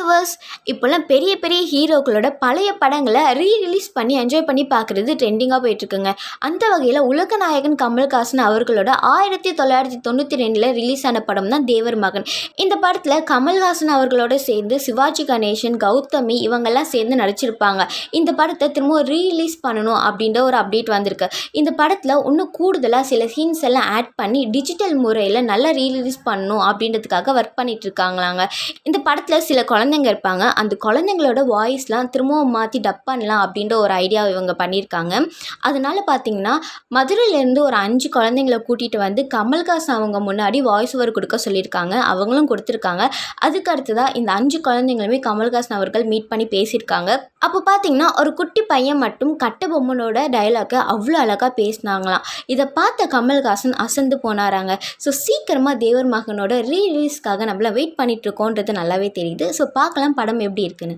Viewers, இப்போலாம் பெரிய பெரிய ஹீரோக்களோட பழைய படங்களை ரிலீஸ் பண்ணி என்ஜாய் பண்ணி பார்க்குறது ட்ரெண்டிங்காக போயிட்டுருக்குங்க. அந்த வகையில் உலக நாயகன் கமல்ஹாசன் அவர்களோட 1992 ரிலீஸ் ஆன படம் தான் தேவர் மகன். இந்த படத்தில் கமல்ஹாசன் அவர்களோட சேர்ந்து சிவாஜி கணேசன், கௌதமி இவங்கெல்லாம் சேர்ந்து நடிச்சிருப்பாங்க. இந்த படத்தை திரும்ப ரீரிலீஸ் பண்ணணும் அப்படின்ற ஒரு அப்டேட் வந்திருக்கு. இந்த படத்தில் இன்னும் கூடுதலாக சில சீன்ஸ் எல்லாம் ஆட் பண்ணி டிஜிட்டல் முறையில் நல்லா ரீரிலீஸ் பண்ணணும் அப்படின்றதுக்காக ஒர்க் பண்ணிட்டு இருக்காங்களாங்க. இந்த படத்தில் சில குழந்தைங்க இருப்பாங்க. அந்த குழந்தைங்களோட வாய்ஸ்லாம் திரும்பவும் மாற்றி டப் பண்ணலாம் அப்படின்ற ஒரு ஐடியா இவங்க பண்ணியிருக்காங்க. அதனால் பார்த்திங்கன்னா மதுரையிலேருந்து ஒரு 5 குழந்தைங்கள கூட்டிகிட்டு வந்து கமல்ஹாசன் அவங்க முன்னாடி வாய்ஸ் ஓவர் கொடுக்க சொல்லியிருக்காங்க. அவங்களும் கொடுத்துருக்காங்க. அதுக்கு அடுத்ததாக இந்த 5 குழந்தைங்களுமே கமல்ஹாசன் அவர்கள் மீட் பண்ணி பேசியிருக்காங்க. அப்போ பார்த்திங்கன்னா ஒரு குட்டி பையன் மட்டும் கட்ட பொம்மனோட டைலாக்கை அவ்வளோ அழகாக பேசினாங்களாம். இதை பார்த்த கமல்ஹாசன் அசந்து போனாராங்க. ஸோ சீக்கிரமாக தேவர் மகனோட ரீரிலீஸ்க்காக நம்மள வெயிட் பண்ணிகிட்ருக்கோன்றது நல்லாவே தெரியுது. ஸோ பார்க்கலாம் படம் எப்படி இருக்குன்னு.